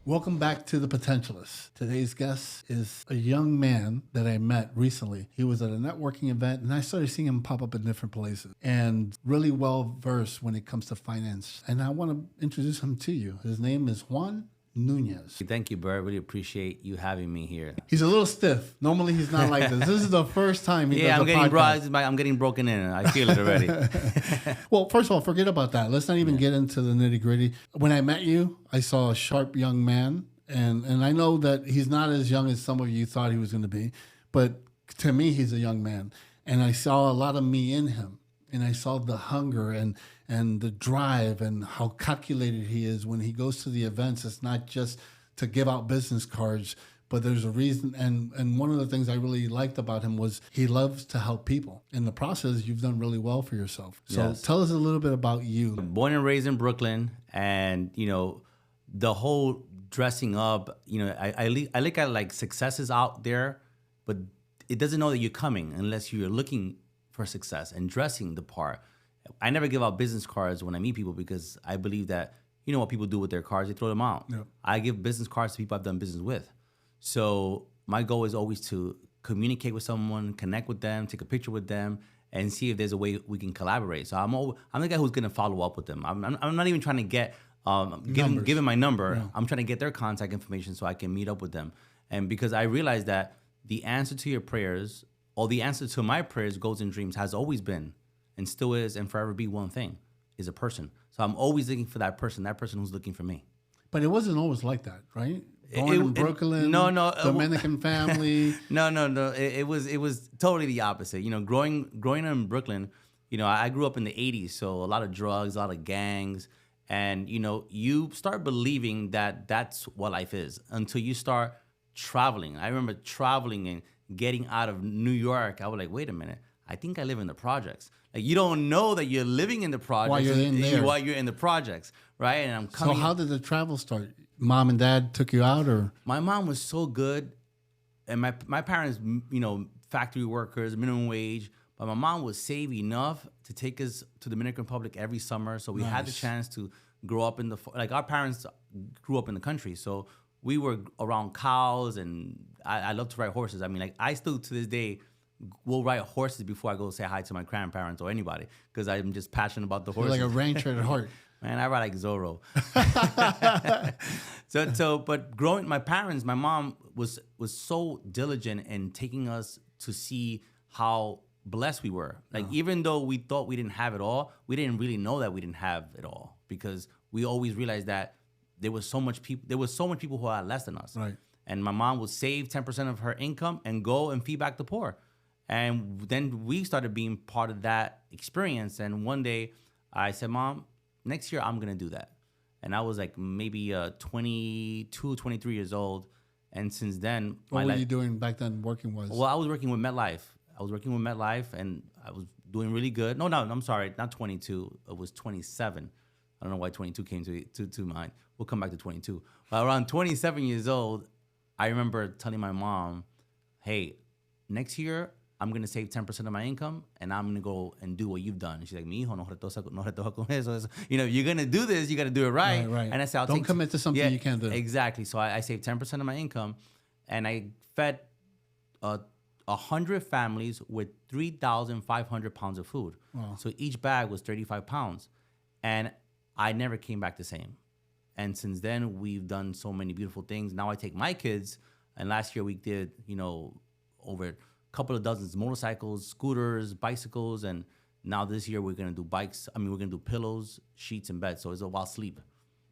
Welcome back to The Potentialists. Today's guest is a young man that I met recently. He was at a networking event, and I started seeing him pop up in different places and really well-versed when it comes to finance. And I want to introduce him to you. His name is Juan Nunez. Thank you, Bert. Really appreciate you having me here. He's a little stiff. Normally, he's not like this. This is the first time he does a podcast. I'm getting broken in. I feel it already. Well, first of all, forget about that. Let's not even get into the nitty-gritty. When I met you, I saw a sharp young man, and I know that he's not as young as some of you thought he was going to be, but to me, he's a young man. And I saw a lot of me in him, and I saw the hunger and the drive and how calculated he is when he goes to the events. It's not just to give out business cards, but there's a reason. And one of the things I really liked about him was he loves to help people. In the process, you've done really well for yourself. So Yes. Tell us a little bit about you. Born and raised in Brooklyn, and the whole dressing up. I look at like successes out there, but it doesn't know that you're coming unless you're looking for success and dressing the part. I never give out business cards when I meet people because I believe that what people do with their cards, they throw them out. Yep. I give business cards to people I've done business with. So my goal is always to communicate with someone, connect with them, take a picture with them, and see if there's a way we can collaborate. So I'm the guy who's gonna follow up with them. I'm not even trying to get give them my number. Yeah. I'm trying to get their contact information so I can meet up with them. And because I realize that the answer to your prayers, or the answer to my prayers, goals and dreams, has always been and still is and forever be one thing, is a person. So I'm always looking for that person who's looking for me. But it wasn't always like that, right? Born in Brooklyn, Dominican family. No. It was totally the opposite. Growing in Brooklyn, I grew up in the 80s, so a lot of drugs, a lot of gangs. And, you start believing that that's what life is until you start traveling. I remember traveling and getting out of New York. I was like, wait a minute, I think I live in the projects. Like, you don't know that you're living in the projects while you're in the projects, right? And I'm coming. So how did the travel start? Mom and dad took you out, or? My mom was so good, and my parents, factory workers, minimum wage. But my mom would save enough to take us to the Dominican Republic every summer, so we had the chance to grow up our parents grew up in the country, so we were around cows, and I love to ride horses. I mean, I still to this day will ride horses before I go say hi to my grandparents or anybody because I'm just passionate about the horses. You're like a rancher at heart. Man, I ride like Zorro. But my mom was so diligent in taking us to see how blessed we were. Like, even though we thought we didn't have it all, we didn't really know that we didn't have it all because we always realized that there was so much people who had less than us. Right. And my mom would save 10% of her income and go and feed back the poor. And then we started being part of that experience. And one day I said, Mom, next year I'm going to do that. And I was like maybe 22, 23 years old. And since then, what were you doing back then working-wise? Well, I was working with MetLife. And I was doing really good. No, I'm sorry, not 22. It was 27. I don't know why 22 came to mind. We'll come back to 22. But around 27 years old, I remember telling my mom, hey, next year, I'm going to save 10% of my income, and I'm going to go and do what you've done. And she's like, mi hijo, no retoja con eso. You're going to do this, you got to do it right. Right. And I said, don't commit to something you can't do. Exactly. So I saved 10% of my income, and I fed 100 families with 3,500 pounds of food. Wow. So each bag was 35 pounds. And I never came back the same. And since then, we've done so many beautiful things. Now I take my kids, and last year we did, over a couple of dozens, motorcycles, scooters, bicycles, and now this year we're going to do bikes. We're going to do pillows, sheets, and beds. So it's about sleep.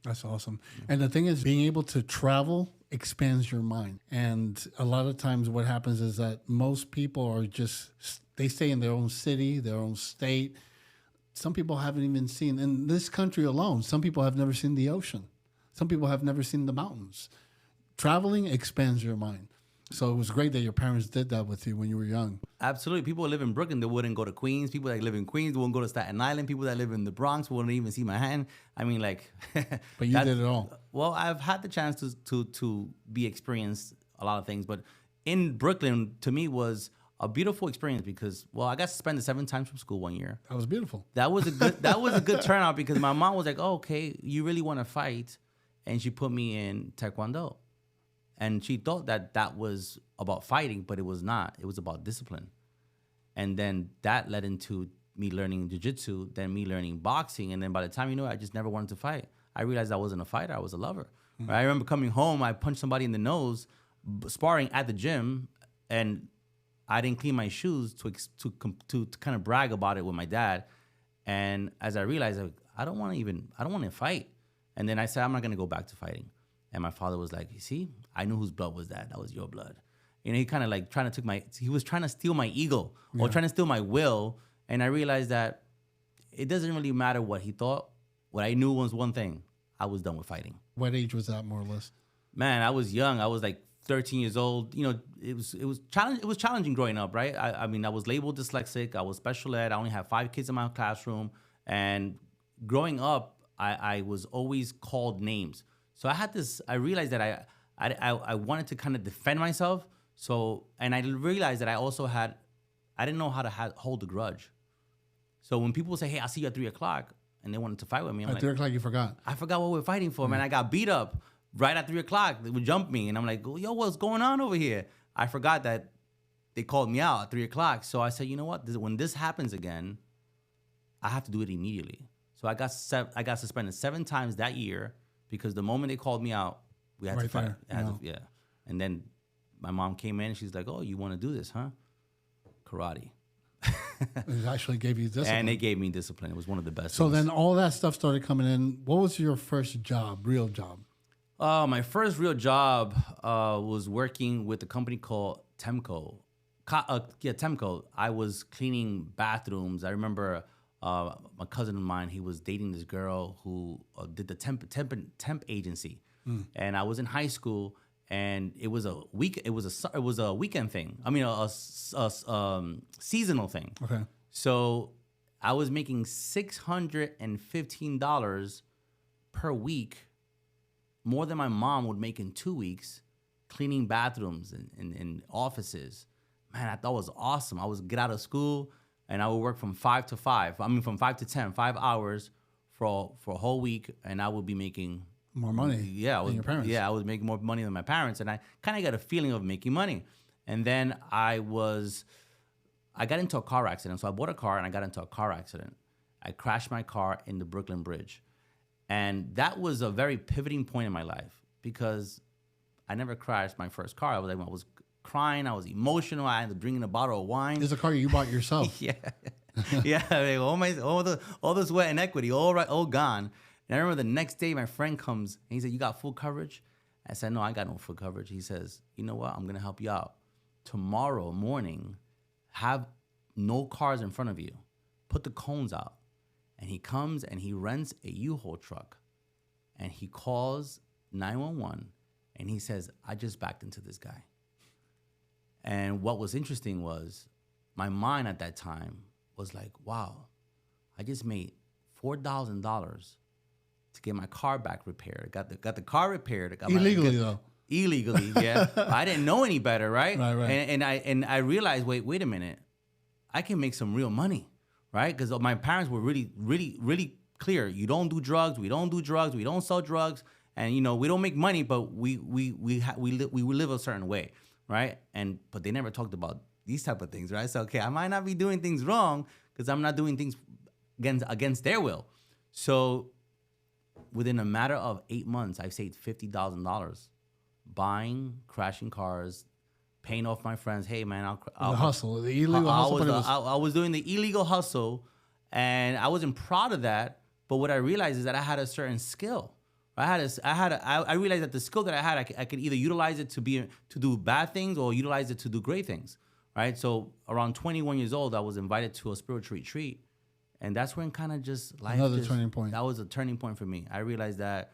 That's awesome. And the thing is, being able to travel expands your mind. And a lot of times what happens is that most people are they stay in their own city, their own state. Some people haven't even seen, in this country alone, some people have never seen the ocean. Some people have never seen the mountains. Traveling expands your mind. So it was great that your parents did that with you when you were young. Absolutely. People who live in Brooklyn, they wouldn't go to Queens. People that live in Queens wouldn't go to Staten Island. People that live in the Bronx wouldn't even see my hand. But you did it all. Well, I've had the chance to be experienced a lot of things. But in Brooklyn, to me, was a beautiful experience because, well, I got suspended 7 times from school one year. That was beautiful. That was a good turnout because my mom was like, oh, okay, you really want to fight. and she put me in Taekwondo. And she thought that was about fighting, but it was not. It was about discipline. And then that led into me learning jiu-jitsu, then me learning boxing. And then by the time I just never wanted to fight. I realized I wasn't a fighter. I was a lover. Mm-hmm. Right? I remember coming home, I punched somebody in the nose, sparring at the gym, and I didn't clean my shoes to kind of brag about it with my dad. And as I realized, I don't want to fight. And then I said, I'm not going to go back to fighting. And my father was like, you see, I knew whose blood was that. That was your blood. He kind of like he was trying to steal my ego or trying to steal my will. And I realized that it doesn't really matter what he thought. What I knew was one thing. I was done with fighting. What age was that, more or less? Man, I was young. I was like 13 years old. It was challenging growing up, right? I mean, I was labeled dyslexic. I was special ed. I only had 5 kids in my classroom. And growing up, I was always called names. So I realized that I wanted to kind of defend myself. So, and I realized that I didn't know how to hold a grudge. So when people say, hey, I'll see you at 3 o'clock, and they wanted to fight with me, I'm at 3 o'clock, you forgot. I forgot what we were fighting for, man. I got beat up right at 3 o'clock. They would jump me, and I'm like, yo, what's going on over here? I forgot that they called me out at 3 o'clock. So I said, you know what? When this happens again, I have to do it immediately. So I got suspended 7 times that year because the moment they called me out, we had to fight. Yeah. And then my mom came in and she's like, oh, you want to do this, huh? Karate. It actually gave you discipline. And they gave me discipline. It was one of the best So things. then all that stuff started coming in. What was your first job, real job? My first real job was working with a company called Temco. Temco. I was cleaning bathrooms. I remember my cousin of mine, he was dating this girl who did the temp agency. And I was in high school. And it was a weekend thing. I mean, a seasonal thing. Okay. So I was making $615 per week, more than my mom would make in 2 weeks, cleaning bathrooms and offices. Man, I thought it was awesome. I would get out of school and I would work from 5 to 5. I mean, from 5 to 10, 5 hours for a whole week, and I would be making more money than your parents. Yeah, I was making more money than my parents, and I kind of got a feeling of making money. And then I got into a car accident. So I bought a car, and I got into a car accident. I crashed my car in the Brooklyn Bridge. And that was a very pivoting point in my life because I never crashed my first car. I was crying. I was emotional. I ended up drinking a bottle of wine. It's a car you bought yourself. Yeah. Yeah, like all the sweat and equity, all gone. And I remember the next day, my friend comes and he said, you got full coverage? I said, no, I got no full coverage. He says, you know what? I'm going to help you out. Tomorrow morning, have no cars in front of you. Put the cones out. And he comes and he rents a U-Haul truck. And he calls 911 and he says, I just backed into this guy. And what was interesting was my mind at that time was like, wow, I just made $4,000 to get my car back repaired. Got the car repaired. Illegally, yeah. I didn't know any better, right? Right. And I realized, wait a minute, I can make some real money, right? Because my parents were really, really, really clear. You don't do drugs. We don't do drugs. We don't sell drugs. And we don't make money, but we live a certain way, right? But they never talked about these type of things, right? So okay, I might not be doing things wrong because I'm not doing things against their will. So within a matter of 8 months, I saved $50,000 buying, crashing cars, paying off my friends. Hey, man, the hustle, the illegal hustle. I was doing the illegal hustle, and I wasn't proud of that. But what I realized is that I had a certain skill. I realized that the skill that I had, I could either utilize it to do bad things or utilize it to do great things, right? So around 21 years old, I was invited to a spiritual retreat. And that's when kind of just life. Turning point. That was a turning point for me. I realized that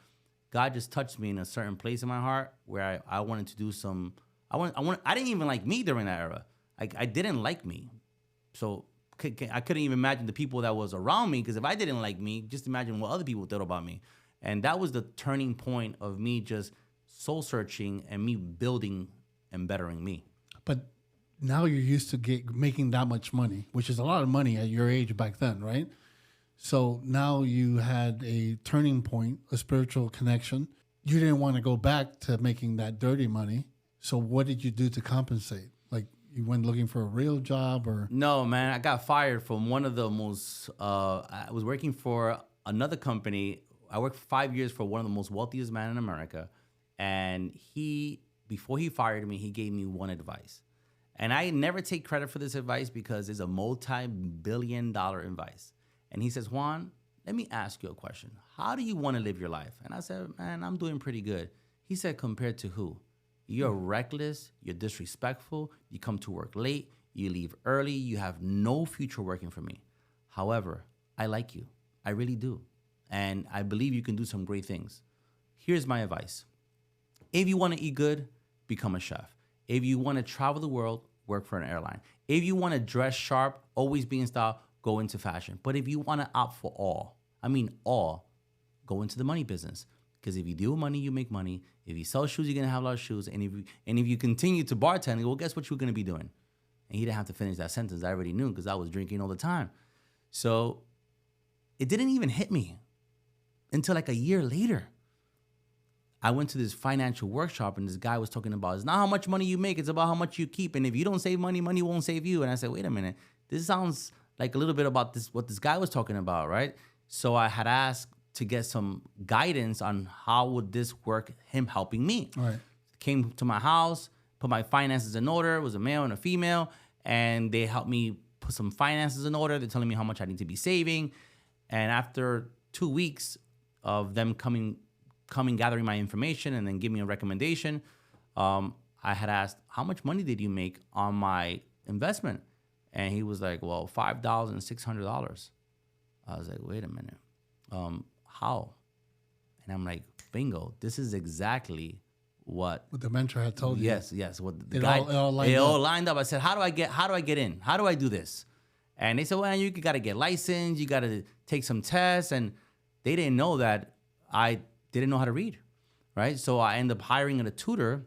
God just touched me in a certain place in my heart where I wanted to do some. I didn't even like me during that era. I didn't like me, so I couldn't even imagine the people that was around me. Because if I didn't like me, just imagine what other people thought about me. And that was the turning point of me just soul searching and me building and bettering me. But now you're used to making that much money, which is a lot of money at your age back then, right? So now you had a turning point, a spiritual connection. you didn't want to go back to making that dirty money. So what did you do to compensate? Like you went looking for a real job or? No, man, I got fired from one of the most, I was working for another company. I worked 5 years for one of the most wealthiest men in America. And before he fired me, he gave me one advice. And I never take credit for this advice because it's a multi-billion-dollar advice. And he says, Juan, let me ask you a question. How do you want to live your life? And I said, man, I'm doing pretty good. He said, compared to who? You're reckless, you're disrespectful, you come to work late, you leave early, you have no future working for me. However, I like you. I really do. And I believe you can do some great things. Here's my advice. If you want to eat good, become a chef. If you want to travel the world, work for an airline. If you want to dress sharp, always be in style, go into fashion. But if you want to opt for all, go into the money business. Because if you deal with money, you make money. If you sell shoes, you're going to have a lot of shoes. And if you continue to bartend, well, guess what you're going to be doing? And he didn't have to finish that sentence. I already knew because I was drinking all the time. So it didn't even hit me until like a year later. I went to this financial workshop and this guy was talking about, it's not how much money you make, it's about how much you keep. And if you don't save money, money won't save you. And I said, wait a minute, this sounds like a little bit about what this guy was talking about, right? So I had asked to get some guidance on how would this work, him helping me. Right. Came to my house, put my finances in order. It was a male and a female. And they helped me put some finances in order. They're telling me how much I need to be saving. And after 2 weeks of them coming, gathering my information and then give me a recommendation, I had asked, how much money did you make on my investment? And he was like, well, $5,600. I was like, wait a minute. How? And I'm like, bingo, this is exactly what the mentor had told you. Yes. What the It guy, all lined up. I said, how do I get in? How do I do this? And they said, well, you got to get licensed. You got to take some tests. And they didn't know that I didn't know how to read, right? So I ended up hiring a tutor.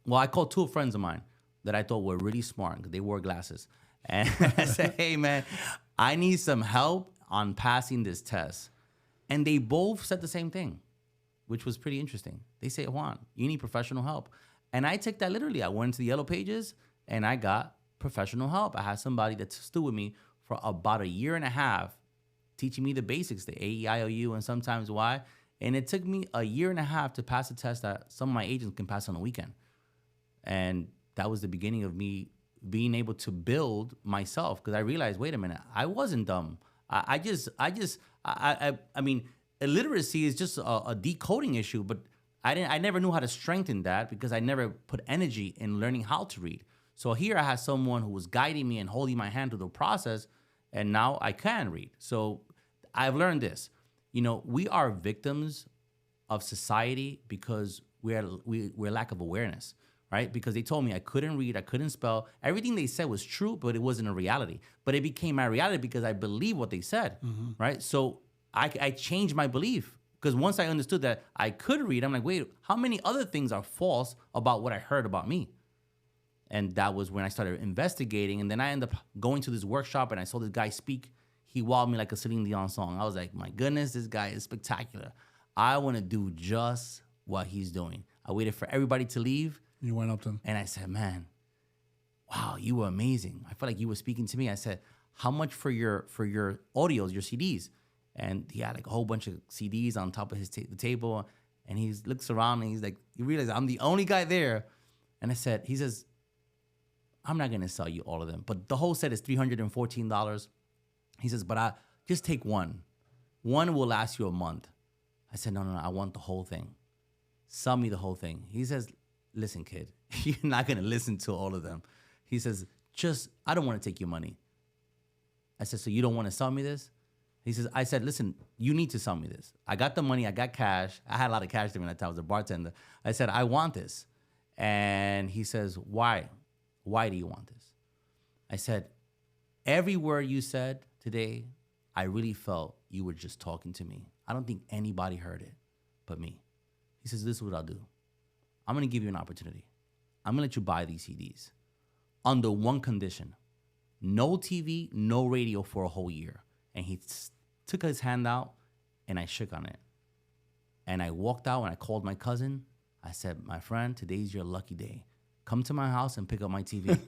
Well, I called two friends of mine that I thought were really smart because they wore glasses. And I said, hey, man, I need some help on passing this test. And they both said the same thing, which was pretty interesting. They say, Juan, you need professional help. And I took that literally. I went to the Yellow Pages and I got professional help. I had somebody that stood with me for about 1.5 years, teaching me the basics, the A, E, I, O, U, and sometimes Y. And it took me 1.5 years to pass a test that some of my agents can pass on a weekend. And that was the beginning of me being able to build myself because I realized, wait a minute, I wasn't dumb. I mean, illiteracy is just a decoding issue, but I never knew how to strengthen that because I never put energy in learning how to read. So here I had someone who was guiding me and holding my hand through the process, and now I can read. So I've learned this. We are victims of society because we're lack of awareness, right? Because they told me I couldn't read, I couldn't spell. Everything they said was true, but it wasn't a reality. But it became my reality because I believed what they said, right? So I changed my belief because once I understood that I could read, I'm like, wait, how many other things are false about what I heard about me? And that was when I started investigating. And then I ended up going to this workshop and I saw this guy speak. He wowed me like a Celine Dion song. I was like, my goodness, this guy is spectacular. I want to do just what he's doing. I waited for everybody to leave. You went up to him. And I said, man, wow, you were amazing. I felt like you were speaking to me. I said, how much for your audios, your CDs? And he had like a whole bunch of CDs on top of his the table. And he looks around and he's like, you realize I'm the only guy there. And he says, I'm not going to sell you all of them. But the whole set is $314. He says, but I just take one. One will last you a month. I said, no, I want the whole thing. Sell me the whole thing. He says, listen, kid, you're not going to listen to all of them. He says, I don't want to take your money. I said, so you don't want to sell me this? I said, listen, you need to sell me this. I got the money. I got cash. I had a lot of cash during that time. I was a bartender. I said, I want this. And he says, why? Why do you want this? I said, every word you said today, I really felt you were just talking to me. I don't think anybody heard it but me. He says, this is what I'll do. I'm going to give you an opportunity. I'm going to let you buy these CDs under one condition. No TV, no radio for a whole year. And he took his hand out and I shook on it. And I walked out and I called my cousin. I said, my friend, today's your lucky day. Come to my house and pick up my TV.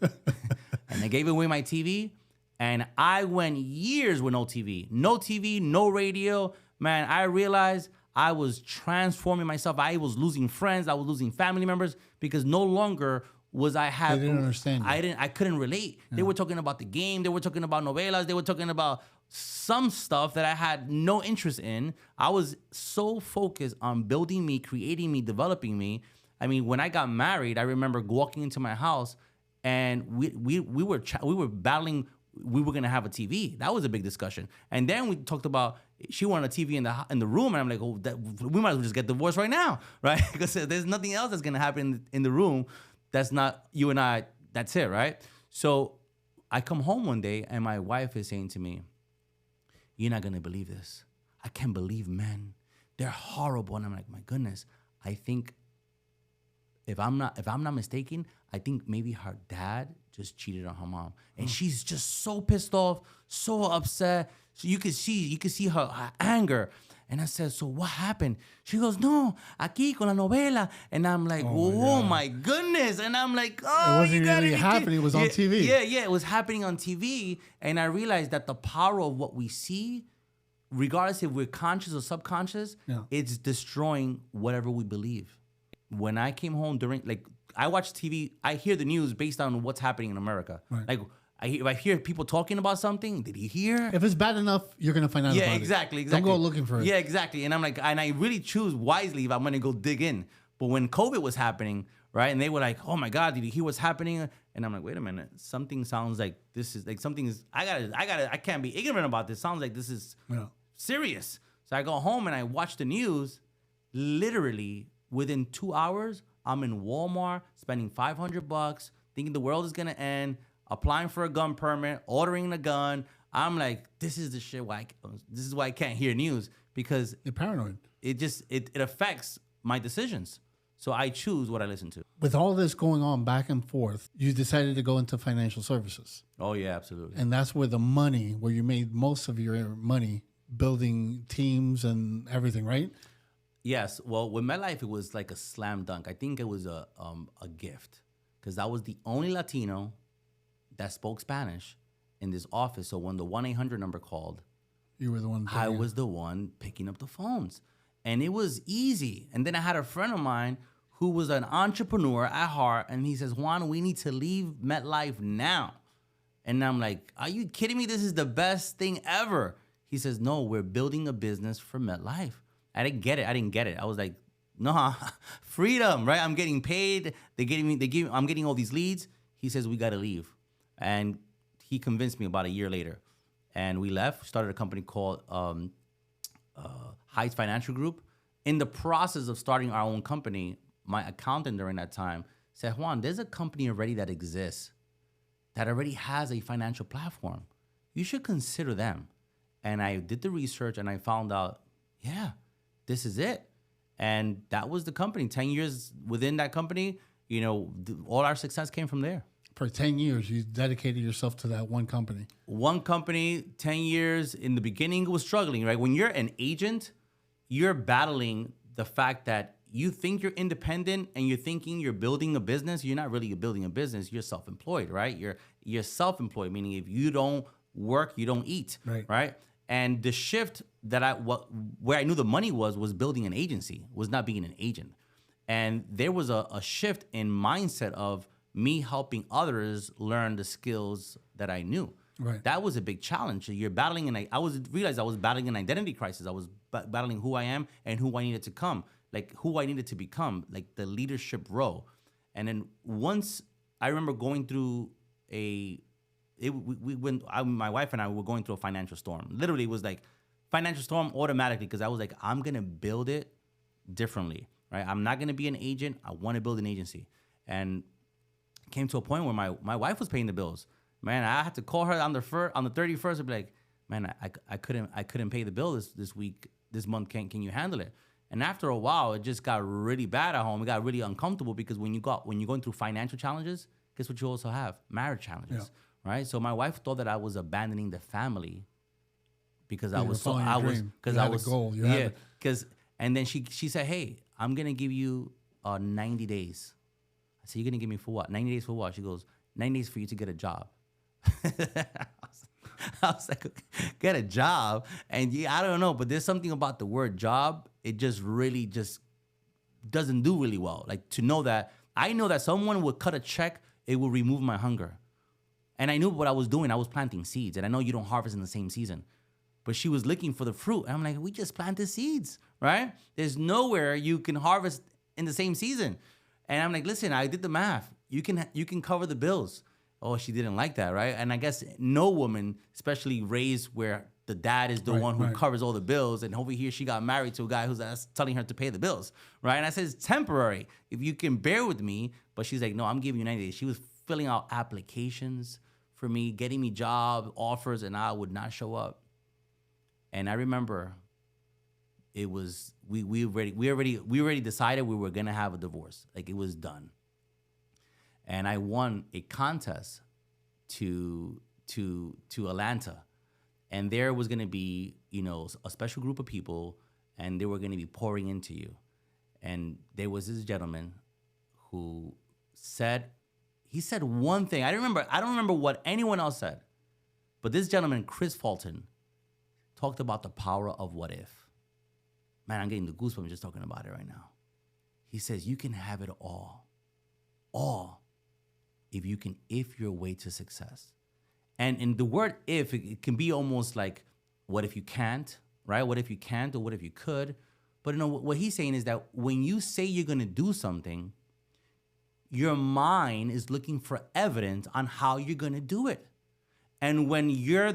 And I gave away my TV. And I went years with no TV. No TV, no radio. Man, I realized I was transforming myself. I was losing friends. I was losing family members because no longer was I have. They didn't understand you. I couldn't relate. Yeah. They were talking about the game. They were talking about novelas. They were talking about some stuff that I had no interest in. I was so focused on building me, creating me, developing me. I mean, when I got married, I remember walking into my house and we were battling. We were gonna have a TV. That was a big discussion. And then we talked about she wanted a TV in the room, and I'm like, oh, we might as well just get divorced right now, right? Because there's nothing else that's gonna happen in the room. That's not you and I. That's it, right? So I come home one day, and my wife is saying to me, "You're not gonna believe this. I can't believe men. They're horrible." And I'm like, my goodness. I think if I'm not mistaken, I think maybe her dad just cheated on her mom, and she's just so pissed off, so upset. So you could see her anger. And I said, so what happened? She goes, no, aquí con la novela. And I'm like, oh my goodness. And I'm like, oh, it wasn't really happening. It was on TV. Yeah, it was happening on TV. And I realized that the power of what we see, regardless if we're conscious or subconscious, it's destroying whatever we believe. When I came home I watch TV, I hear the news based on what's happening in America. Right. Like, if I hear people talking about something, did you hear? If it's bad enough, you're going to find out about it. Yeah, exactly. Don't go looking for it. Yeah, exactly. And I'm like, and I really choose wisely if I'm going to go dig in. But when COVID was happening, right, and they were like, oh my God, did you hear what's happening? And I'm like, wait a minute, something sounds like this is, like something is, I can't be ignorant about this. Sounds like this is serious. So I go home and I watch the news. Literally, within 2 hours, I'm in Walmart spending $500, thinking the world is going to end, applying for a gun permit, ordering a gun. I'm like, this is the shit. This is why I can't hear news, because you're paranoid. It affects my decisions. So I choose what I listen to. With all this going on back and forth, you decided to go into financial services. Oh yeah, absolutely. And that's where where you made most of your money, building teams and everything, right? Yes. Well, with MetLife, it was like a slam dunk. I think it was a gift, because I was the only Latino that spoke Spanish in this office. So when the 1-800 number called, you were the one. I was the one picking up the phones, and it was easy. And then I had a friend of mine who was an entrepreneur at heart, and he says, Juan, we need to leave MetLife now. And I'm like, are you kidding me? This is the best thing ever. He says, no, we're building a business for MetLife. I didn't get it. I was like, no, freedom, right? I'm getting paid. I'm getting all these leads. He says, we got to leave. And he convinced me about a year later. And we left, started a company called Heights Financial Group. In the process of starting our own company, my accountant during that time said, Juan, there's a company already that exists that already has a financial platform. You should consider them. And I did the research and I found out, yeah, this is it. And that was the company. 10 years within that company, all our success came from there. For 10 years, you dedicated yourself to that one company. One company, 10 years. In the beginning, it was struggling, right? When you're an agent, you're battling the fact that you think you're independent and you're thinking you're building a business. You're not really building a business. You're self-employed, right? You're self-employed, meaning if you don't work, you don't eat, right? And the shift where I knew the money was building an agency, was not being an agent. And there was a shift in mindset of me helping others learn the skills that I knew. Right. That was a big challenge. You're battling, and I realized I was battling an identity crisis. I was battling who I am and who I needed to become, like the leadership role. And then once I remember going through my wife and I were going through a financial storm. Literally, it was like financial storm automatically, because I was like, I'm gonna build it differently, right? I'm not gonna be an agent. I want to build an agency. And it came to a point where my wife was paying the bills. Man, I had to call her on the 31st and be like, man, I couldn't pay the bill this month. Can you handle it? And after a while, it just got really bad at home. It got really uncomfortable, because when you're going through financial challenges, guess what you also have? Marriage challenges. Yeah. Right, so my wife thought that I was abandoning the family because I was And then she said, hey, I'm going to give you 90 days. I said, you're going to give me for what? 90 days for what? She goes, 90 days for you to get a job. I was like, get a job? And yeah, I don't know, but there's something about the word job. It just really just doesn't do really well. Like to know that, I know that someone would cut a check, it will remove my hunger. And I knew what I was doing. I was planting seeds. And I know you don't harvest in the same season. But she was looking for the fruit. And I'm like, we just planted seeds, right? There's nowhere you can harvest in the same season. And I'm like, listen, I did the math. You can cover the bills. Oh, she didn't like that, right? And I guess no woman, especially raised where the dad is the one who covers all the bills, and over here she got married to a guy who's telling her to pay the bills, right? And I said, it's temporary. If you can bear with me. But she's like, no, I'm giving you 90 days. She was filling out applications for me, getting me job offers, and I would not show up. And I remember it was we already decided we were gonna have a divorce. Like it was done. And I won a contest to Atlanta. And there was gonna be, a special group of people, and they were gonna be pouring into you. And there was this gentleman who said one thing. I don't remember what anyone else said. But this gentleman, Chris Fulton, talked about the power of what if. Man, I'm getting the goosebumps just talking about it right now. He says, you can have it all. All. If your way to success. And in the word if, it can be almost like, what if you can't, right? What if you can't, or what if you could? But what he's saying is that when you say you're going to do something, your mind is looking for evidence on how you're going to do it. And when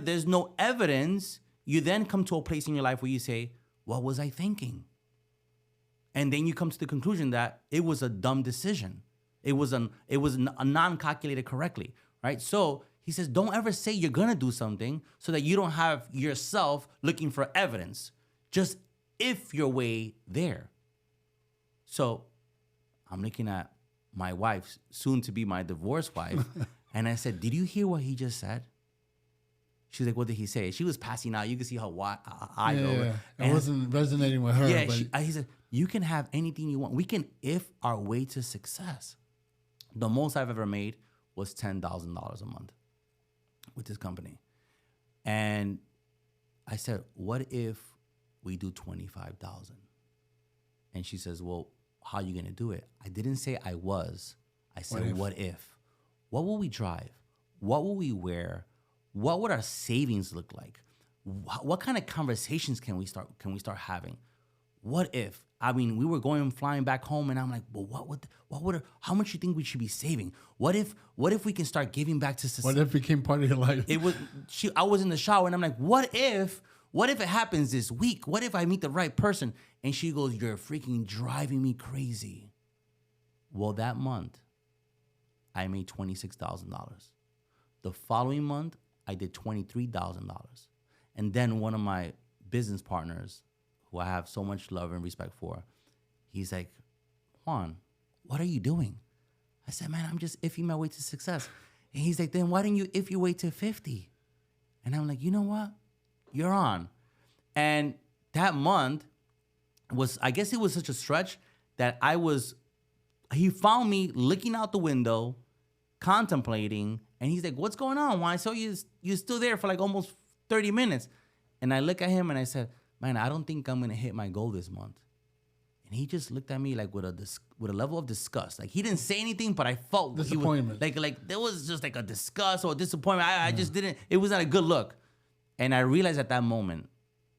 there's no evidence, you then come to a place in your life where you say, what was I thinking? And then you come to the conclusion that it was a dumb decision. It was a non-calculated correctly, right? So he says, don't ever say you're going to do something so that you don't have yourself looking for evidence. Just if your way there. So I'm looking at my wife, soon to be my divorced wife, and I said, did you hear what he just said? She's like, what did he say? She was passing out. You can see her eyes over. Yeah. It wasn't resonating with her. Yeah, he said, you can have anything you want. We can if our way to success. The most I've ever made was $10,000 a month with this company. And I said, what if we do $25,000? And she says, well, how are you going to do it? I didn't say I was. I said, what if? What will we drive? What will we wear? What would our savings look like? What kind of conversations can we start having? What if? I mean, we were flying back home, and I'm like, well, how much you think we should be saving? What if we can start giving back to society? What if it became part of your life? I was in the shower, and I'm like, what if it happens this week? What if I meet the right person? And she goes, you're freaking driving me crazy. Well, that month, I made $26,000. The following month, I did $23,000. And then one of my business partners, who I have so much love and respect for, he's like, Juan, what are you doing? I said, man, I'm just iffing my way to success. And he's like, then why didn't you if your way to 50? And I'm like, you know what? You're on. And that month I guess it was such a stretch that he found me looking out the window, contemplating, and he's like, what's going on? Why? So you're still there for like almost 30 minutes. And I look at him and I said, man, I don't think I'm going to hit my goal this month. And he just looked at me like with a level of disgust. Like he didn't say anything, but I felt disappointment. Like there was just like a disgust or a disappointment. I just didn't, it was not a good look. And I realized at that moment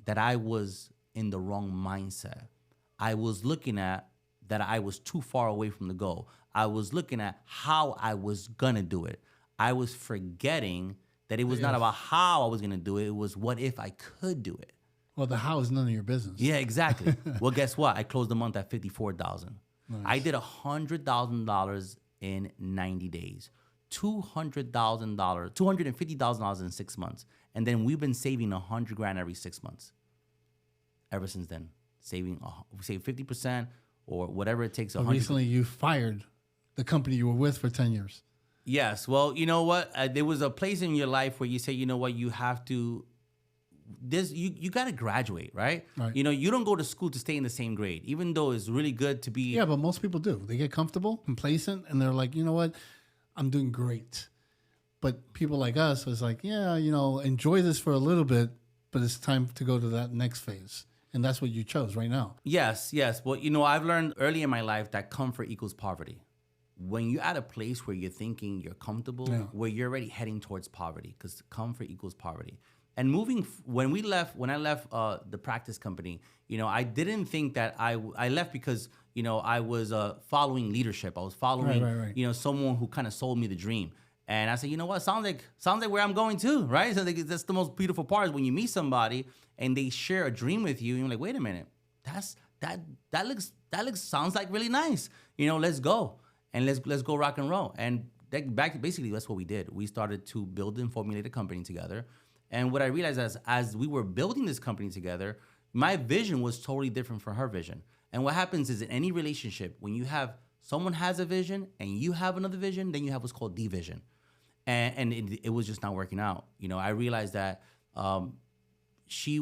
that I was in the wrong mindset. I was looking at that I was too far away from the goal. I was looking at how I was going to do it. I was forgetting that it was not about how I was going to do it. It was what if I could do it. Well, the how is none of your business. Yeah, exactly. Well, guess what? I closed the month at $54,000. Nice. I did $100,000 in 90 days, $250,000 in 6 months. And then we've been saving $100,000 every 6 months. Ever since then, save 50% or whatever it takes. Recently, you fired the company you were with for 10 years. Yes. Well, you know what? There was a place in your life where you say, you know what? You have to you got to graduate, right? Right. You know, you don't go to school to stay in the same grade, even though it's really good to be. Yeah, but most people do. They get comfortable, complacent, and they're like, you know what? I'm doing great. But people like us is like, yeah, you know, enjoy this for a little bit, but it's time to go to that next phase. And that's what you chose right now. Yes. Well, you know, I've learned early in my life that comfort equals poverty. When you're at a place where you're thinking you're comfortable, where you're already heading towards poverty, because comfort equals poverty. And when I left the practice company, you know, I didn't think that I left because, you know, I was following leadership. I was following, right. you know, someone who kind of sold me the dream. And I said, you know what, sounds like where I'm going too, right? So that's the most beautiful part is when you meet somebody and they share a dream with you, and you're like, wait a minute, that looks sounds like really nice. You know, let's go. And let's go rock and roll. And basically, that's what we did. We started to build and formulate a company together. And what I realized as we were building this company together, my vision was totally different from her vision. And what happens is in any relationship, when you have someone has a vision and you have another vision, then you have what's called division. And it was just not working out. You know, I realized that she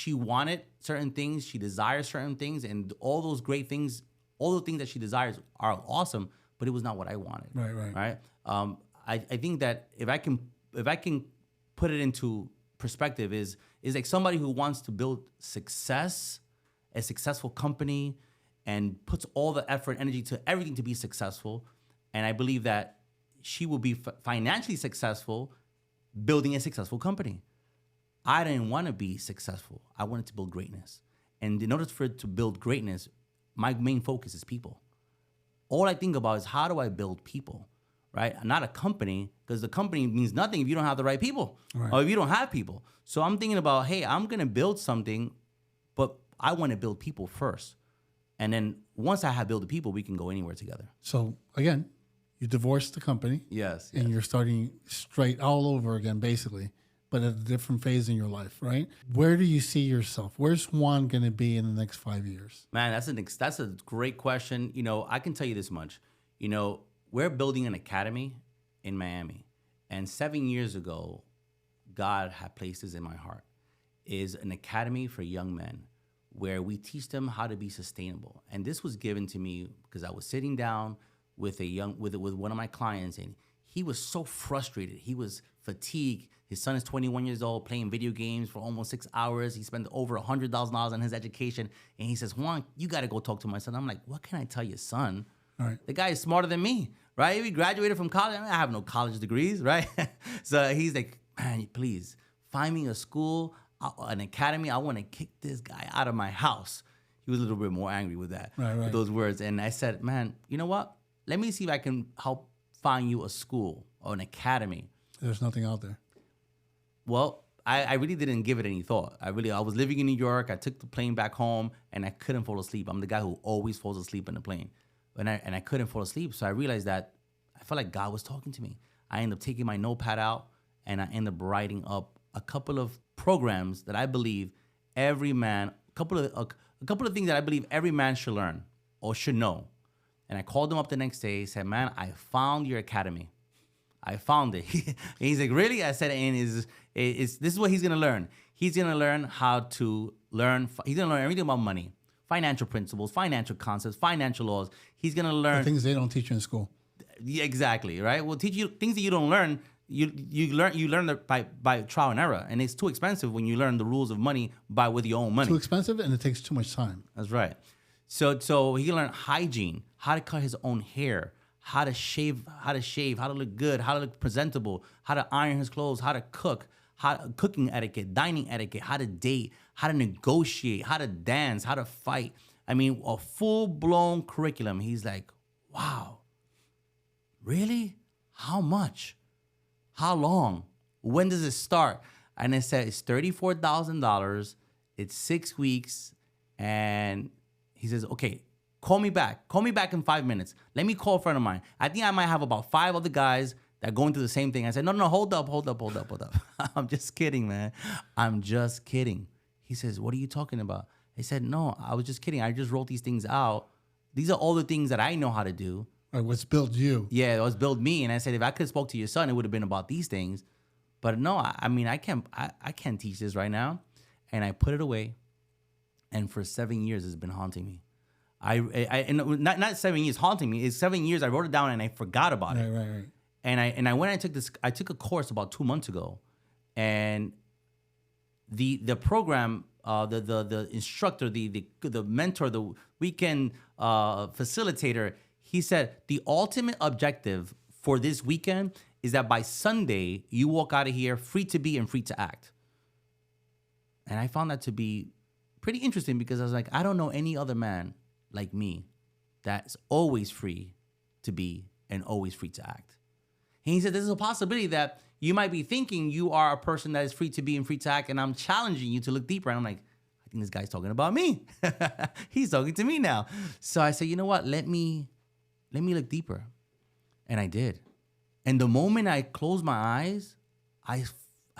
wanted certain things, she desires certain things, and all those great things, all the things that she desires are awesome, but it was not what I wanted. Right. I think that if I can put it into perspective, is like somebody who wants to build success, a successful company, and puts all the effort, energy to everything to be successful. And I believe that she will be financially successful building a successful company. I didn't want to be successful. I wanted to build greatness. And in order for it to build greatness, my main focus is people. All I think about is how do I build people, right? Not a company, because the company means nothing if you don't have the right people or if you don't have people. So I'm thinking about, hey, I'm going to build something, but I want to build people first. And then once I have built the people, we can go anywhere together. So again, you divorced the company. Yes. And you're starting straight all over again, basically, but at a different phase in your life, right? Where do you see yourself? Where's Juan going to be in the next 5 years? Man, that's a great question. You know, I can tell you this much. You know, we're building an academy in Miami. And 7 years ago, God had placed this in my heart, is an academy for young men where we teach them how to be sustainable. And this was given to me because I was sitting down with one of my clients, and he was so frustrated. He was fatigued. His son is 21 years old, playing video games for almost 6 hours. He spent over $100,000 on his education. And he says, Juan, you got to go talk to my son. I'm like, what can I tell your son? All right. The guy is smarter than me, right? He graduated from college. I have no college degrees, right? So he's like, man, please find me a school, an academy. I want to kick this guy out of my house. He was a little bit more angry with that, with those words. And I said, man, you know what? Let me see if I can help find you a school or an academy. There's nothing out there. Well, I really didn't give it any thought. I was living in New York. I took the plane back home, and I couldn't fall asleep. I'm the guy who always falls asleep in the plane. And I couldn't fall asleep. So I realized that I felt like God was talking to me. I ended up taking my notepad out, and I ended up writing up a couple of programs that I believe every man, a couple of things that I believe every man should learn or should know. And I called him up the next day. He said, man, I found your academy. I found it. He's like, really? I said, and this is what he's going to learn. He's going to learn he's going to learn everything about money, financial principles, financial concepts, financial laws. He's going to learn the things they don't teach you in school. Yeah, exactly, right? We'll teach you things that you don't learn. You learn that by trial and error. And it's too expensive when you learn the rules of money with your own money. Too expensive, and it takes too much time. That's right. So he learned hygiene, how to cut his own hair, how to shave, how to look good, how to look presentable, how to iron his clothes, how to cook, cooking etiquette, dining etiquette, how to date, how to negotiate, how to dance, how to fight. I mean, a full-blown curriculum. He's like, wow, really? How much? How long? When does it start? And I said, it's $34,000. It's 6 weeks. And he says, okay, call me back. Call me back in 5 minutes. Let me call a friend of mine. I think I might have about 5 other guys that are going through the same thing. I said, no, hold up. I'm just kidding, man. I'm just kidding. He says, what are you talking about? I said, no, I was just kidding. I just wrote these things out. These are all the things that I know how to do. What's built you. Yeah, it was built me. And I said, if I could have spoke to your son, it would have been about these things. But no, I mean, I can't teach this right now. And I put it away. And for 7 years, it's been haunting me. And not 7 years haunting me. It's 7 years. I wrote it down and I forgot about it. Right. And I took a course about 2 months ago, and the program, the instructor, the mentor, the weekend facilitator, he said the ultimate objective for this weekend is that by Sunday you walk out of here free to be and free to act. And I found that to be pretty interesting because I was like, I don't know any other man like me that's always free to be and always free to act. And he said, there's a possibility that you might be thinking you are a person that is free to be and free to act, and I'm challenging you to look deeper. And I'm like, I think this guy's talking about me. He's talking to me now. So I said, you know what? Let me look deeper. And I did. And the moment I closed my eyes, I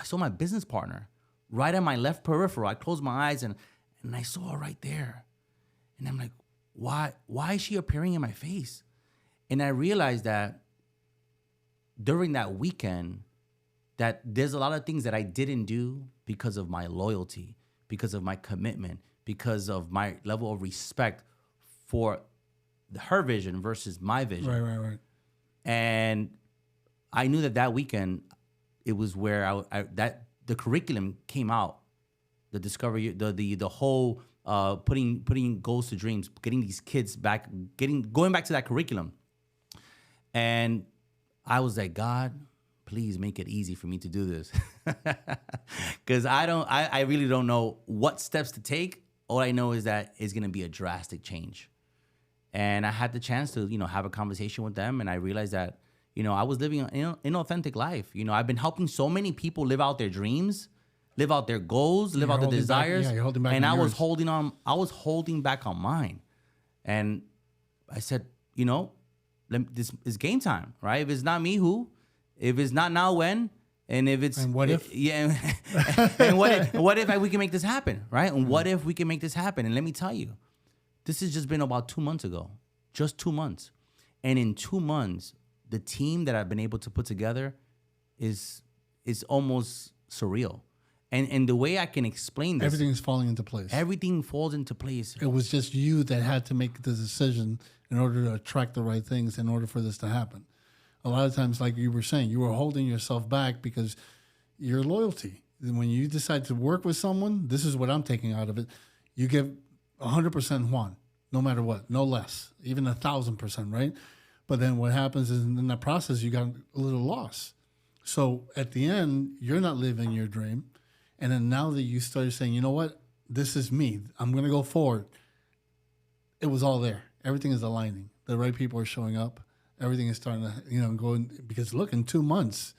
saw my business partner right at my left peripheral. I closed my eyes and I saw her right there. And I'm like, why is she appearing in my face? And I realized that during that weekend, that there's a lot of things that I didn't do because of my loyalty, because of my commitment, because of my level of respect for her vision versus my vision. Right. And I knew that weekend, it was where that the curriculum came out, the discovery, the whole putting goals to dreams, getting these kids back, going back to that curriculum. And I was like, God, please make it easy for me to do this. Because I really don't know what steps to take. All I know is that it's going to be a drastic change. And I had the chance to, have a conversation with them. And I realized that, I was living an inauthentic life. I've been helping so many people live out their dreams, live out their goals, live out their desires. You're holding back and on I yours. was holding back on mine. And I said, this is game time, right? If it's not me, who? If it's not now, when? And if it's... And what if? Yeah. And what if we can make this happen, right? And what if we can make this happen? And let me tell you, this has just been about 2 months ago. Just 2 months. And in 2 months, the team that I've been able to put together is almost surreal. And the way I can explain this... Everything is falling into place. Everything falls into place. It was just you that had to make the decision in order to attract the right things in order for this to happen. A lot of times, like you were saying, you were holding yourself back because your loyalty. When you decide to work with someone, this is what I'm taking out of it. You give 100% Juan, no matter what, no less, even 1,000%, right? But then what happens is in that process, you got a little loss. So at the end, you're not living your dream. And then now that you started saying, you know what, this is me, I'm going to go forward. It was all there. Everything is aligning. The right people are showing up. Everything is starting to, go in, because look, in 2 months,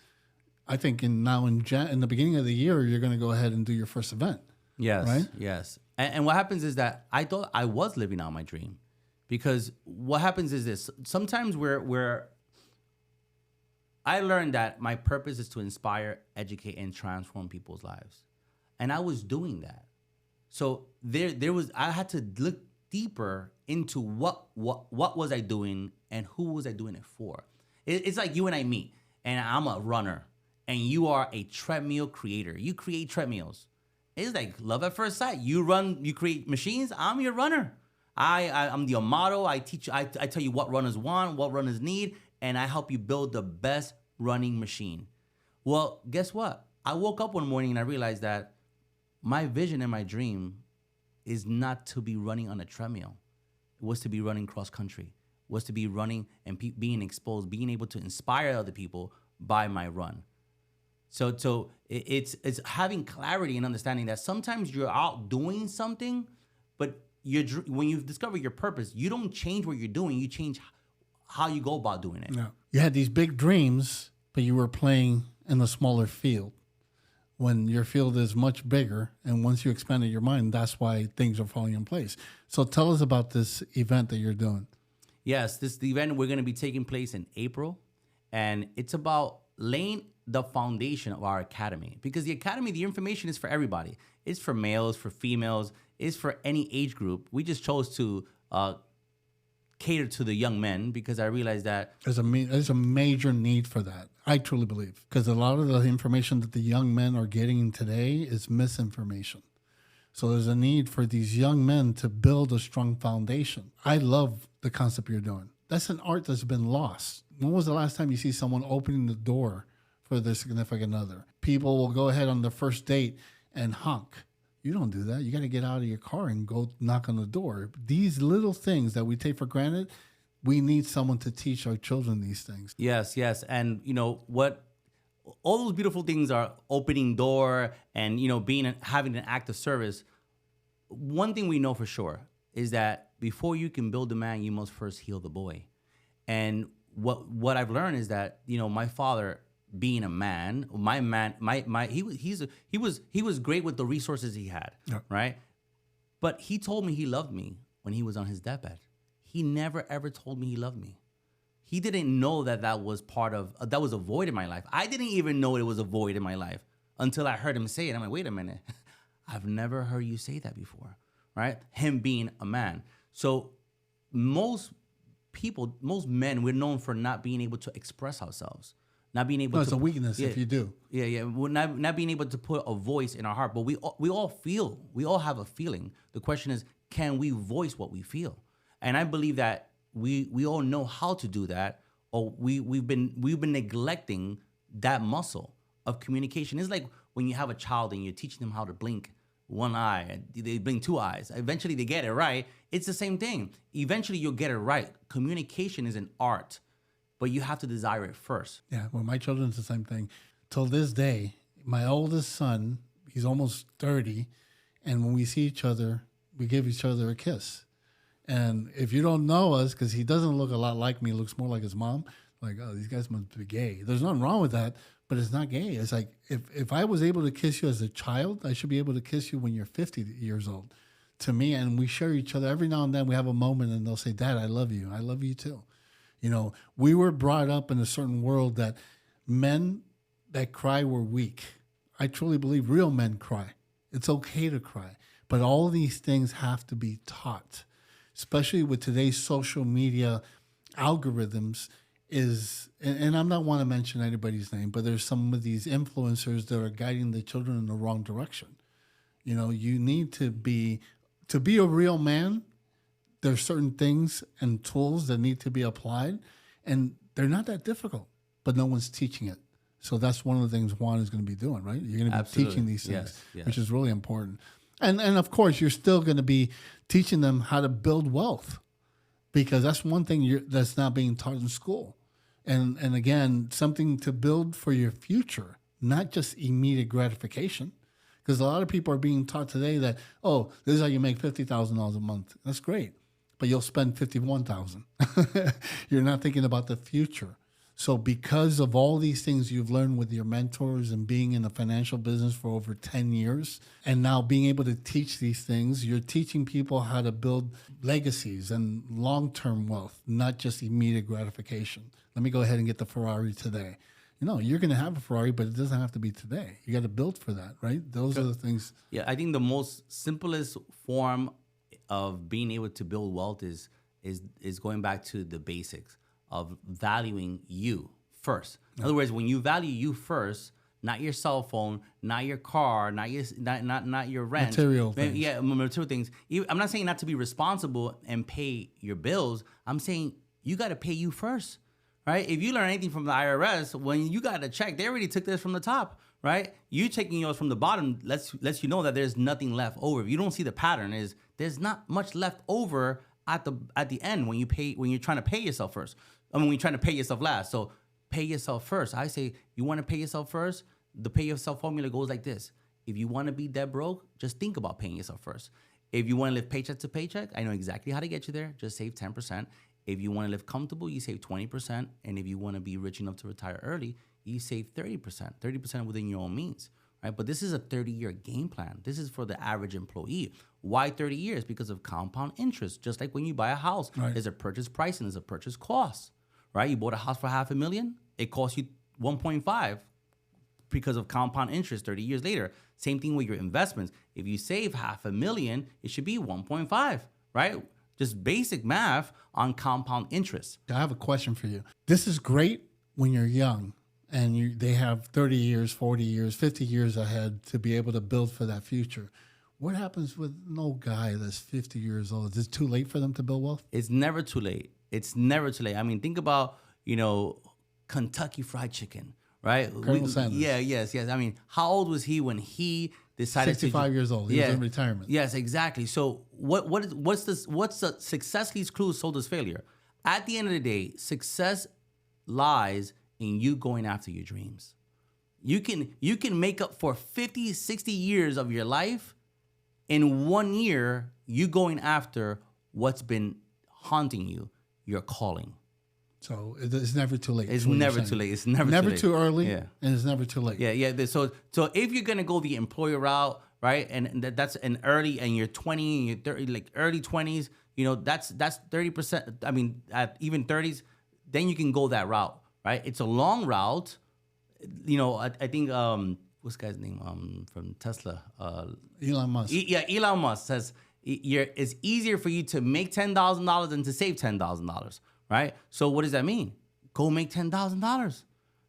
I think in the beginning of the year, you're going to go ahead and do your first event. Yes, right? Yes. And what happens is that I thought I was living out my dream, because what happens is this. Sometimes where I learned that my purpose is to inspire, educate, and transform people's lives. And I was doing that. So I had to look deeper into what was I doing and who was I doing it for. It's like you and I meet, and I'm a runner, and you are a treadmill creator. You create treadmills. It's like love at first sight. You create machines. I'm your runner. I'm your model. I teach you. I tell you what runners want, what runners need, and I help you build the best running machine. Well, guess what? I woke up one morning and I realized that my vision and my dream is not to be running on a treadmill. It was to be running cross country. It was to be running and being exposed, being able to inspire other people by my run. So it's having clarity and understanding that sometimes you're out doing something, but when you discover your purpose, you don't change what you're doing. You change how you go about doing it. Yeah. You had these big dreams, but you were playing in a smaller field. When your field is much bigger, and once you expanded your mind, that's why things are falling in place. So tell us about this event that you're doing. Yes, the event we're going to be taking place in April, and it's about laying the foundation of our academy. Because the academy, the information is for everybody. It's for males, for females, it's for any age group. We just chose to cater to the young men because I realized that There's a major need for that. I truly believe, because a lot of the information that the young men are getting today is misinformation. So there's a need for these young men to build a strong foundation. I love the concept you're doing. That's an art that's been lost. When was the last time you see someone opening the door for their significant other? People will go ahead on their first date and honk. You don't do that. You got to get out of your car and go knock on the door. These little things that we take for granted, we need someone to teach our children these things. Yes. And what all those beautiful things are opening door and, having an act of service. One thing we know for sure is that before you can build a man, you must first heal the boy. And what I've learned is that, my father being a man, he was great with the resources he had, right? But he told me he loved me when he was on his deathbed. He never ever told me he loved me. He didn't know that was that was a void in my life. I didn't even know it was a void in my life until I heard him say it. I'm like, wait a minute. I've never heard you say that before, right? Him being a man. So most men, we're known for not being able to express ourselves, not being able to. It's a weakness if you do. Yeah. We're not being able to put a voice in our heart, but we all feel. We all have a feeling. The question is, can we voice what we feel? And I believe that we all know how to do that, or we've been neglecting that muscle of communication. It's like when you have a child and you're teaching them how to blink one eye, and they blink two eyes. Eventually they get it right. It's the same thing. Eventually you'll get it right. Communication is an art, but you have to desire it first. Yeah, well, my children, it's the same thing. Till this day, my oldest son, he's almost 30, and when we see each other, we give each other a kiss. And if you don't know us, because he doesn't look a lot like me, looks more like his mom, like, oh, these guys must be gay. There's nothing wrong with that, but it's not gay. It's like, if I was able to kiss you as a child, I should be able to kiss you when you're 50 years old. To me, and we share each other. Every now and then we have a moment and they'll say, Dad, I love you. I love you too. We were brought up in a certain world that men that cry were weak. I truly believe real men cry. It's okay to cry. But all these things have to be taught, especially with today's social media algorithms. And I'm not want to mention anybody's name, but there's some of these influencers that are guiding the children in the wrong direction. You need to be a real man. There's certain things and tools that need to be applied, and they're not that difficult, but no one's teaching it. So that's one of the things Juan is going to be doing, right? You're going to be teaching these things, yes. Which is really important. And of course, you're still going to be teaching them how to build wealth, because that's one thing that's not being taught in school. And again, something to build for your future, not just immediate gratification. Because a lot of people are being taught today that, oh, this is how you make $50,000 a month. That's great, but you'll spend $51,000. You're not thinking about the future. So because of all these things you've learned with your mentors and being in the financial business for over 10 years, and now being able to teach these things, you're teaching people how to build legacies and long-term wealth, not just immediate gratification. Let me go ahead and get the Ferrari today. You're going to have a Ferrari, but it doesn't have to be today. You got to build for that, right? Those are the things. Yeah, I think the most simplest form of being able to build wealth is going back to the basics of valuing you first. In other words, when you value you first, not your cell phone, not your car, not your rent, material things. Yeah, material things. I'm not saying not to be responsible and pay your bills. I'm saying you got to pay you first, right? If you learn anything from the IRS, when you got a check, they already took this from the top, right? You taking yours from the bottom lets you know that there's nothing left over. If you don't see the pattern, there's not much left over at the end when you're trying to pay yourself first. When you're trying to pay yourself last. So pay yourself first. I say, you want to pay yourself first? The pay yourself formula goes like this. If you want to be dead broke, just think about paying yourself first. If you want to live paycheck to paycheck, I know exactly how to get you there. Just save 10%. If you want to live comfortable, you save 20%. And if you want to be rich enough to retire early, you save 30% within your own means. Right? But this is a 30-year game plan. This is for the average employee. Why 30 years? Because of compound interest. Just like when you buy a house, right. There's a purchase price and there's a purchase cost. Right? You bought a house for $500,000. It costs you 1.5 because of compound interest 30 years later. Same thing with your investments. If you save $500,000, it should be 1.5, right? just basic math on compound interest. I have a question for you. This is great when you're young and they have 30 years, 40 years, 50 years ahead to be able to build for that future. What happens with no guy that's 50 years old? Is it too late for them to build wealth? It's never too late. It's never too late. I mean, think about, Kentucky Fried Chicken, right? Colonel Sanders. Yes. I mean, how old was he when he decided 65 years old. He was in retirement. Yes, exactly. So what's the success leads clues, so does failure. At the end of the day, success lies in you going after your dreams. You can make up for 50, 60 years of your life in 1 year, you going after what's been haunting you, your calling. So it's never too late. It's never too late. It's never too early. Yeah. And it's never too late. Yeah. So if you're gonna go the employer route, right, and that's an early, and you're 20, and you're 30, like early 20s, that's 30%. I mean, at even 30s, then you can go that route, right? It's a long route. I think what's the guy's name from Tesla? Elon Musk. Elon Musk says it's easier for you to make $10,000 than to save $10,000, right? So what does that mean? Go make $10,000.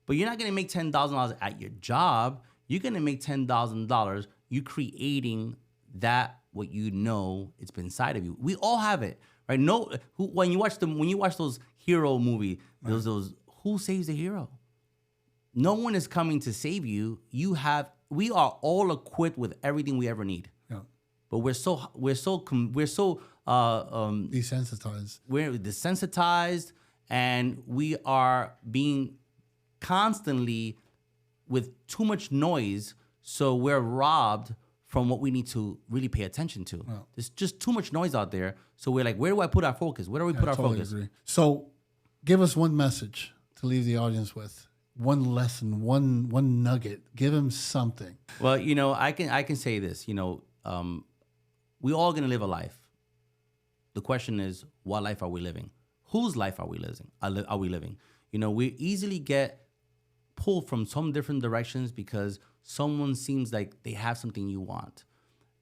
But you're not going to make $10,000 at your job. You're going to make $10,000 you creating that what it's been inside of you. We all have it, right? When you watch those hero movies, those who saves the hero? No one is coming to save you. We are all equipped with everything we ever need. Yeah. But we're so desensitized. We're desensitized, and we are being constantly with too much noise. So we're robbed from what we need to really pay attention to. Yeah. There's just too much noise out there. So we're like, where do I put our focus? Where do we put our focus? Agree. So give us one message to leave the audience with. One lesson, one nugget. Give him something. Well, I can say this. We all gonna live a life. The question is, what life are we living? Whose life are we living? We easily get pulled from some different directions because someone seems like they have something you want.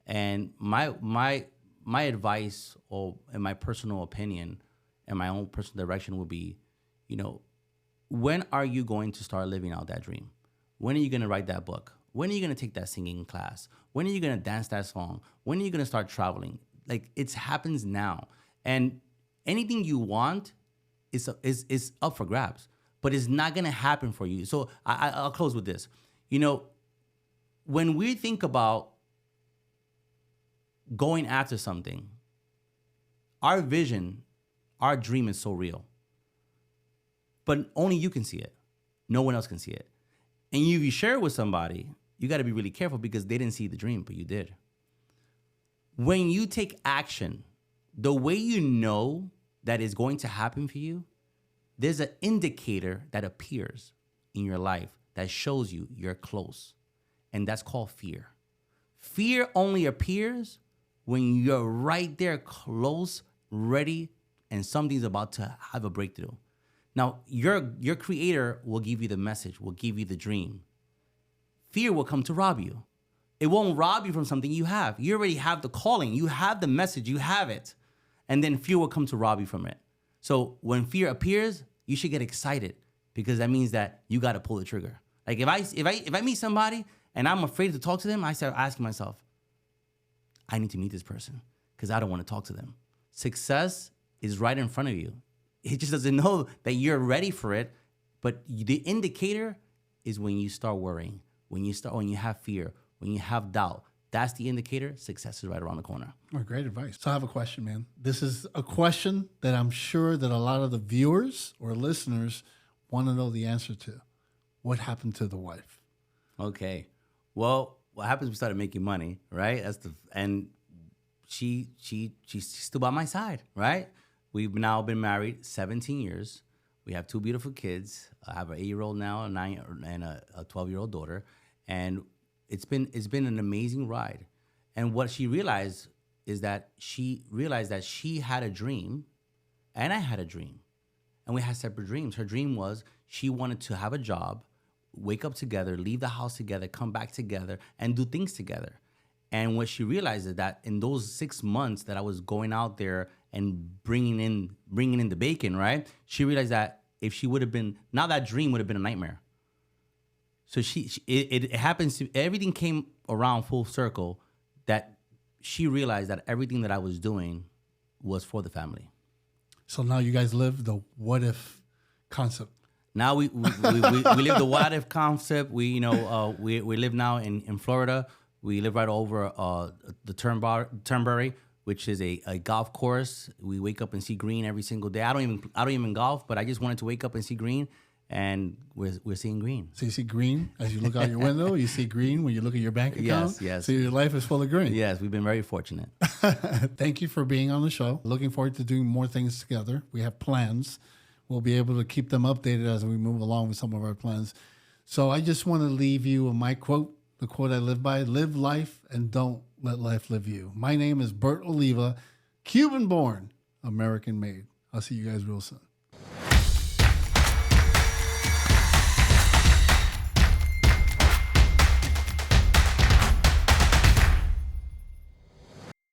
And my advice, or in my personal opinion, and my own personal direction would be, when are you going to start living out that dream? When are you going to write that book? When are you going to take that singing class? When are you going to dance that song? When are you going to start traveling? Like, it happens now. And anything you want is up for grabs, but it's not going to happen for you. So I'll close with this. When we think about going after something, our vision, our dream is so real. But only you can see it. No one else can see it. And if you share it with somebody, you got to be really careful because they didn't see the dream, but you did. When you take action, the way you know that is going to happen for you, there's an indicator that appears in your life that shows you you're close. And that's called fear. Fear only appears when you're right there close, ready, and something's about to have a breakthrough. Now, your creator will give you the message, will give you the dream. Fear will come to rob you. It won't rob you from something you have. You already have the calling. You have the message. You have it. And then fear will come to rob you from it. So when fear appears, you should get excited because that means that you got to pull the trigger. Like if I meet somebody and I'm afraid to talk to them, I start asking myself, I need to meet this person because I don't want to talk to them. Success is right in front of you. It just doesn't know that you're ready for it. But the indicator is when you start worrying, when you have fear, when you have doubt. That's the indicator. Success is right around the corner. Oh, great advice. So I have a question, man. This is a question that I'm sure that a lot of the viewers or listeners want to know the answer to. What happened to the wife? Okay. Well, what happens? We started making money, right? And she's still by my side, right? We've now been married 17 years. We have 2 beautiful kids. I have an 8-year-old now, a 9 and a 12-year-old daughter, and it's been an amazing ride. And what she realized is that she realized that she had a dream, and I had a dream, and we had separate dreams. Her dream was she wanted to have a job, wake up together, leave the house together, come back together, and do things together. And what she realized is that in those 6 months that I was going out there and bringing in the bacon, right? She realized that if she would have been, now that dream would have been a nightmare. So it happens to, everything came around full circle, that she realized that everything that I was doing was for the family. So now you guys live the what if concept. Now we live the what if concept. We live now in Florida. We live right over the Turnberry, which is a golf course. We wake up and see green every single day. I don't even golf, but I just wanted to wake up and see green, and we're seeing green. So you see green as you look out your window. You see green when you look at your bank account. Yes. So your life is full of green. Yes, we've been very fortunate. Thank you for being on the show. Looking forward to doing more things together. We have plans. We'll be able to keep them updated as we move along with some of our plans. So I just want to leave you with my quote, the quote I live by: live life and don't let life live you. My name is Bert Oliva, Cuban born, American made. I'll see you guys real soon.